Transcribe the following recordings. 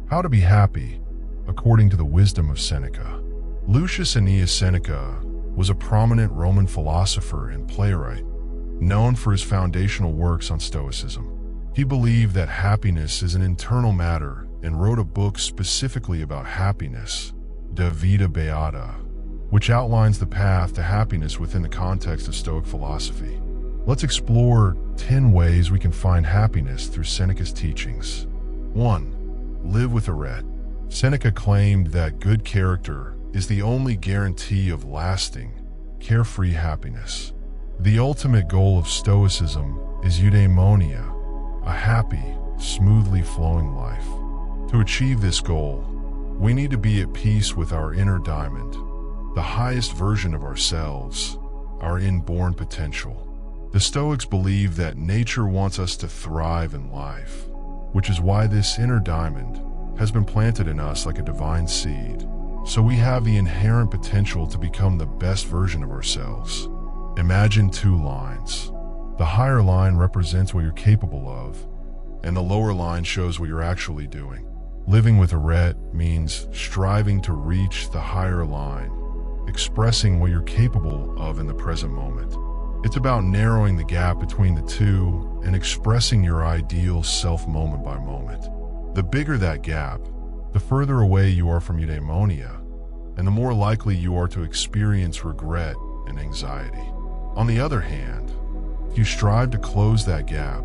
How to be happy, according to the wisdom of Seneca. Lucius Annaeus Seneca was a prominent Roman philosopher and playwright, known for his foundational works on Stoicism. He believed that happiness is an internal matter and wrote a book specifically about happiness, De Vita Beata, which outlines the path to happiness within the context of Stoic philosophy. Let's explore 10 ways we can find happiness through Seneca's teachings. 1. Live with regret. Seneca claimed that good character is the only guarantee of lasting, carefree happiness. The ultimate goal of Stoicism is eudaimonia, a happy, smoothly flowing life. To achieve this goal, we need to be at peace with our inner diamond, the highest version of ourselves, our inborn potential. The Stoics believe that nature wants us to thrive in life, which is why this inner diamond has been planted in us like a divine seed, so we have the inherent potential to become the best version of ourselves. Imagine two lines. The higher line represents what you're capable of, and the lower line shows what you're actually doing. Living with regret means striving to reach the higher line, expressing what you're capable of in the present moment. It's about narrowing the gap between the two and expressing your ideal self moment by moment. The bigger that gap, the further away you are from eudaimonia, and the more likely you are to experience regret and anxiety. On the other hand, if you strive to close that gap,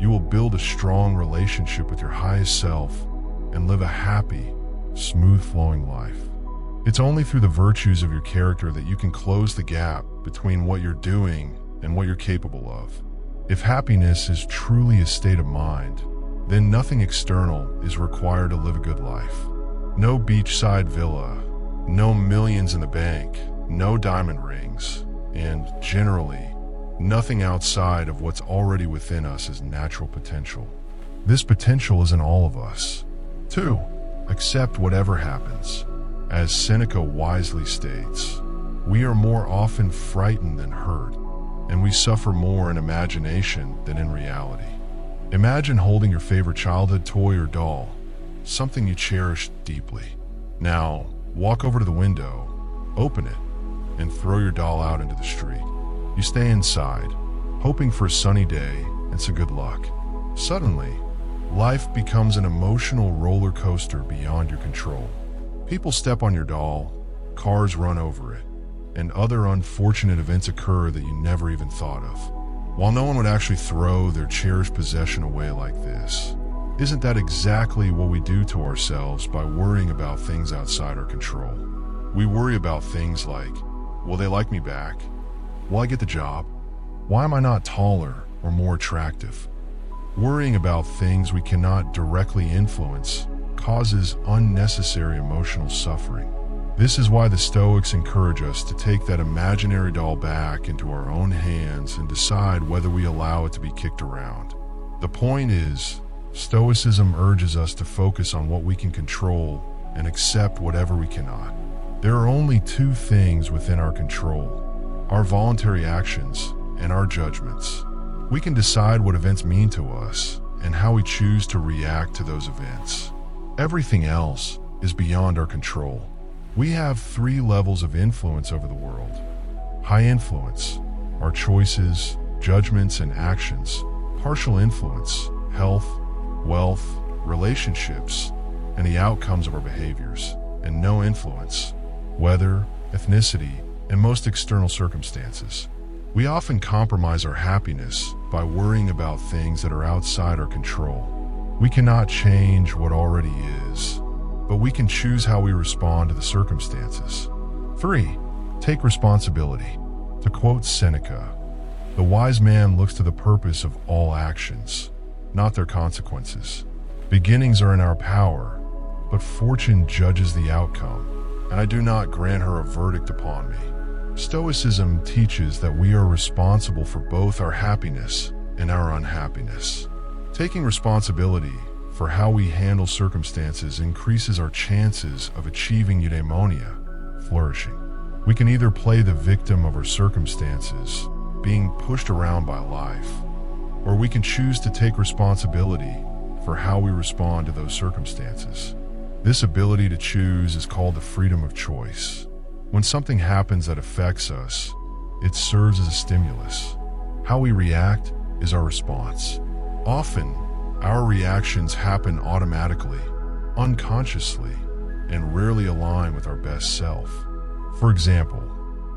you will build a strong relationship with your highest self and live a happy, smooth-flowing life. It's only through the virtues of your character that you can close the gap between what you're doing and what you're capable of. If happiness is truly a state of mind, then nothing external is required to live a good life. No beachside villa, no millions in the bank, no diamond rings, and generally, nothing outside of what's already within us is natural potential. This potential is in all of us. 2. Accept whatever happens. As Seneca wisely states, we are more often frightened than hurt, and we suffer more in imagination than in reality. Imagine holding your favorite childhood toy or doll, something you cherish deeply. Now, walk over to the window, open it, and throw your doll out into the street. You stay inside, hoping for a sunny day and some good luck. Suddenly, life becomes an emotional roller coaster beyond your control. People step on your doll, cars run over it, and other unfortunate events occur that you never even thought of. While no one would actually throw their cherished possession away like this, isn't that exactly what we do to ourselves by worrying about things outside our control? We worry about things like, will they like me back? Will I get the job? Why am I not taller or more attractive? Worrying about things we cannot directly influence causes unnecessary emotional suffering. This is why the Stoics encourage us to take that imaginary doll back into our own hands and decide whether we allow it to be kicked around. The point is, Stoicism urges us to focus on what we can control and accept whatever we cannot. There are only two things within our control: our voluntary actions and our judgments. We can decide what events mean to us and how we choose to react to those events. Everything else is beyond our control. We have 3 levels of influence over the world. High influence, our choices, judgments, and actions. Partial influence, health, wealth, relationships, and the outcomes of our behaviors. And no influence, weather, ethnicity, and most external circumstances. We often compromise our happiness by worrying about things that are outside our control. We cannot change what already is, but we can choose how we respond to the circumstances. 3. Take responsibility. To quote Seneca, the wise man looks to the purpose of all actions, not their consequences. Beginnings are in our power, but fortune judges the outcome, and I do not grant her a verdict upon me. Stoicism teaches that we are responsible for both our happiness and our unhappiness. Taking responsibility for how we handle circumstances increases our chances of achieving eudaimonia, flourishing. We can either play the victim of our circumstances, being pushed around by life, or we can choose to take responsibility for how we respond to those circumstances. This ability to choose is called the freedom of choice. When something happens that affects us, it serves as a stimulus. How we react is our response. Often, our reactions happen automatically, unconsciously, and rarely align with our best self. For example,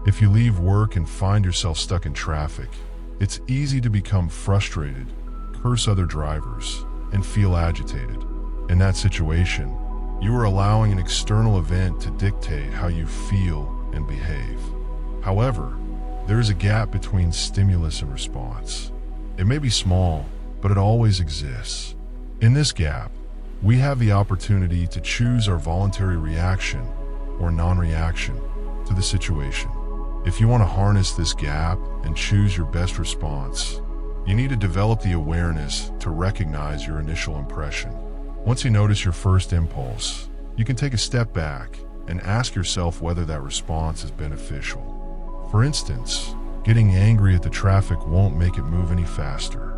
if you leave work and find yourself stuck in traffic, it's easy to become frustrated, curse other drivers, and feel agitated. In that situation, you are allowing an external event to dictate how you feel and behave. However, there is a gap between stimulus and response. It may be small, but it always exists. In this gap, we have the opportunity to choose our voluntary reaction or non-reaction to the situation. If you want to harness this gap and choose your best response, you need to develop the awareness to recognize your initial impression. Once you notice your first impulse, you can take a step back and ask yourself whether that response is beneficial. For instance, getting angry at the traffic won't make it move any faster.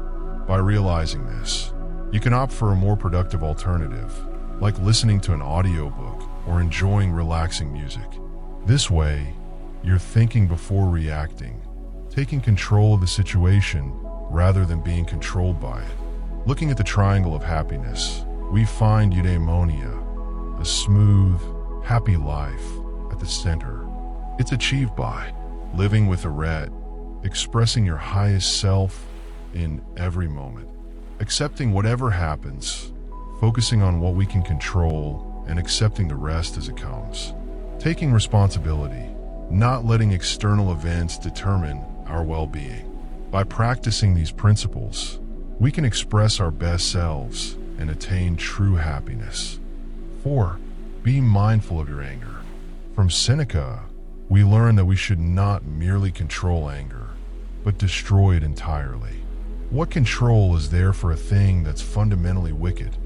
By realizing this, you can opt for a more productive alternative, like listening to an audiobook or enjoying relaxing music. This way, you're thinking before reacting, taking control of the situation rather than being controlled by it. Looking at the triangle of happiness, we find eudaimonia, a smooth, happy life, at the center. It's achieved by living with arete, expressing your highest self in every moment, accepting whatever happens, focusing on what we can control, and accepting the rest as it comes. Taking responsibility, not letting external events determine our well-being. By practicing these principles, we can express our best selves and attain true happiness. 4. Be mindful of your anger. From Seneca, we learn that we should not merely control anger, but destroy it entirely. What control is there for a thing that's fundamentally wicked?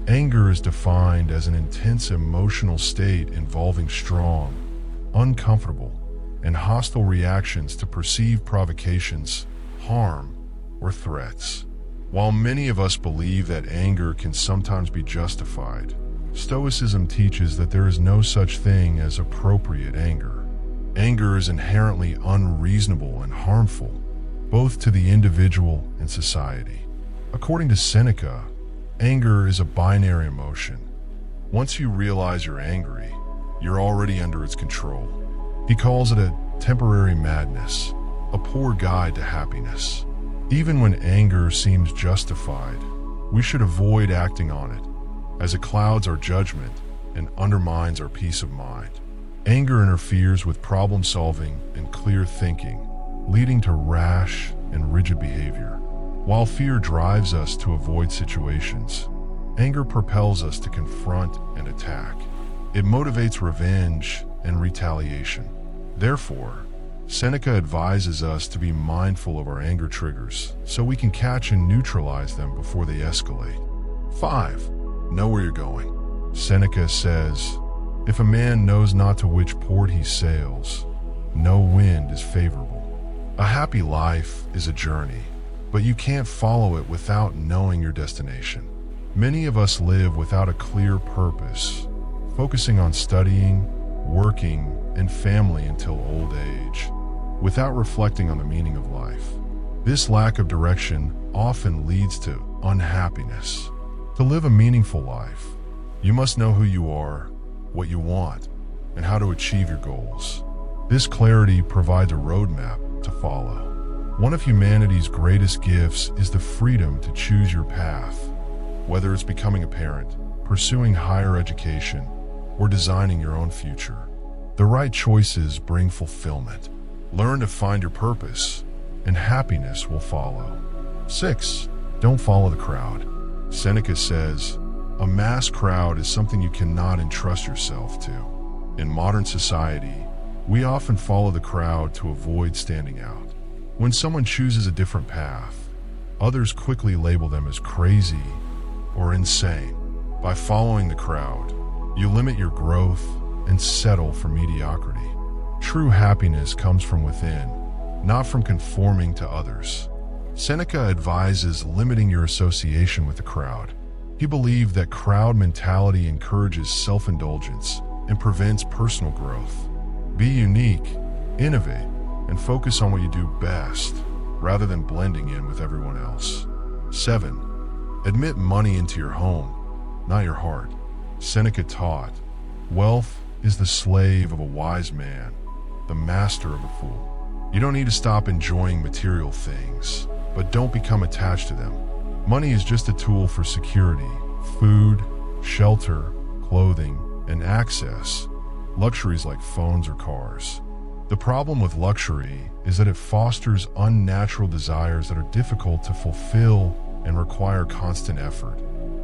Anger is defined as an intense emotional state involving strong, uncomfortable, and hostile reactions to perceived provocations, harm, or threats. While many of us believe that anger can sometimes be justified, Stoicism teaches that there is no such thing as appropriate anger. Anger is inherently unreasonable and harmful, both to the individual and society. According to Seneca, anger is a binary emotion. Once you realize you're angry, you're already under its control. He calls it a temporary madness, a poor guide to happiness. Even when anger seems justified, we should avoid acting on it, as it clouds our judgment and undermines our peace of mind. Anger interferes with problem-solving and clear thinking, leading to rash and rigid behavior. While fear drives us to avoid situations, anger propels us to confront and attack. It motivates revenge and retaliation. Therefore, Seneca advises us to be mindful of our anger triggers so we can catch and neutralize them before they escalate. 5. Know where you're going. Seneca says, "If a man knows not to which port he sails, no wind is favorable." A happy life is a journey, but you can't follow it without knowing your destination. Many of us live without a clear purpose, focusing on studying, working, and family until old age, without reflecting on the meaning of life. This lack of direction often leads to unhappiness. To live a meaningful life, you must know who you are, what you want, and how to achieve your goals. This clarity provides a roadmap to follow. One of humanity's greatest gifts is the freedom to choose your path, whether it's becoming a parent, pursuing higher education, or designing your own future. The right choices bring fulfillment. Learn to find your purpose, and happiness will follow. 6. Don't follow the crowd. Seneca says, "A mass crowd is something you cannot entrust yourself to." In modern society, we often follow the crowd to avoid standing out. When someone chooses a different path, others quickly label them as crazy or insane. By following the crowd, you limit your growth and settle for mediocrity. True happiness comes from within, not from conforming to others. Seneca advises limiting your association with the crowd. He believed that crowd mentality encourages self-indulgence and prevents personal growth. Be unique, innovate, and focus on what you do best, rather than blending in with everyone else. 7. Admit money into your home, not your heart. Seneca taught, wealth is the slave of a wise man, the master of a fool. You don't need to stop enjoying material things, but don't become attached to them. Money is just a tool for security, food, shelter, clothing, and access, luxuries like phones or cars. The problem with luxury is that it fosters unnatural desires that are difficult to fulfill and require constant effort,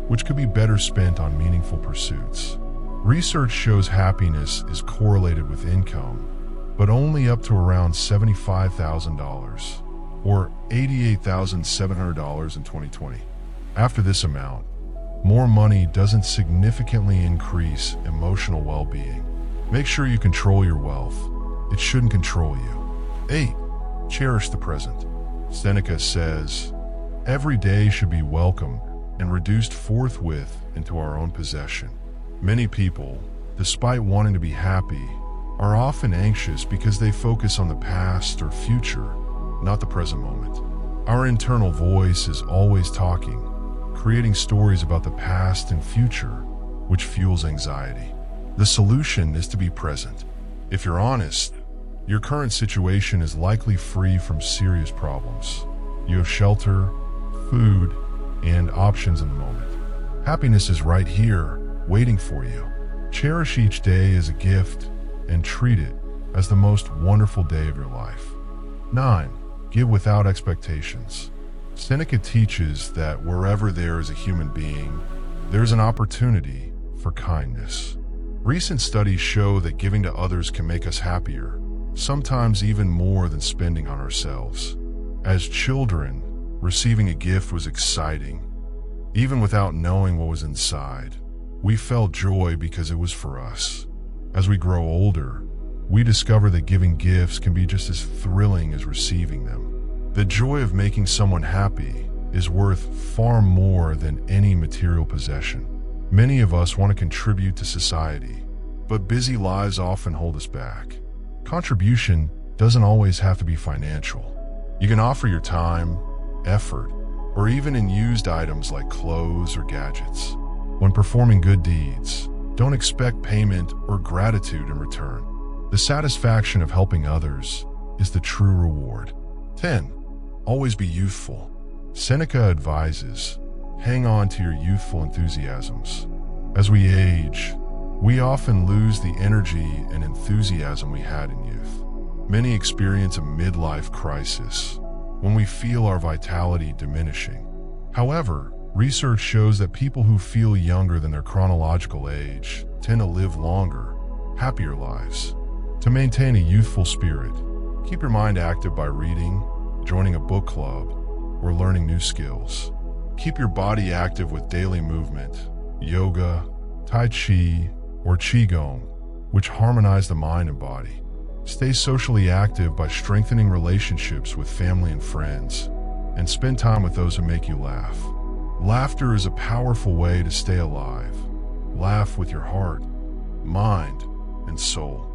which could be better spent on meaningful pursuits. Research shows happiness is correlated with income, but only up to around $75,000, or $88,700 in 2020. After this amount, more money doesn't significantly increase emotional well-being. Make sure you control your wealth. It shouldn't control you. 8. Cherish the present. Seneca says, every day should be welcomed and reduced forthwith into our own possession. Many people, despite wanting to be happy, are often anxious because they focus on the past or future, not the present moment. Our internal voice is always talking, creating stories about the past and future, which fuels anxiety. The solution is to be present. If you're honest, your current situation is likely free from serious problems. You have shelter, food, and options in the moment. Happiness is right here, waiting for you. Cherish each day as a gift and treat it as the most wonderful day of your life. 9. Give without expectations. Seneca teaches that wherever there is a human being, there's an opportunity for kindness. Recent studies show that giving to others can make us happier, sometimes even more than spending on ourselves. As children, receiving a gift was exciting. Even without knowing what was inside, we felt joy because it was for us. As we grow older, we discover that giving gifts can be just as thrilling as receiving them. The joy of making someone happy is worth far more than any material possession. Many of us want to contribute to society, but busy lives often hold us back. Contribution doesn't always have to be financial. You can offer your time, effort, or even in used items like clothes or gadgets. When performing good deeds, don't expect payment or gratitude in return. The satisfaction of helping others is the true reward. 10. Always be youthful. Seneca advises, hang on to your youthful enthusiasms. As we age, we often lose the energy and enthusiasm we had in youth. Many experience a midlife crisis when we feel our vitality diminishing. However, research shows that people who feel younger than their chronological age tend to live longer, happier lives. To maintain a youthful spirit, keep your mind active by reading, joining a book club, or learning new skills. Keep your body active with daily movement, yoga, tai chi, or qigong, which harmonize the mind and body. Stay socially active by strengthening relationships with family and friends, and spend time with those who make you laugh. Laughter is a powerful way to stay alive. Laugh with your heart, mind, and soul.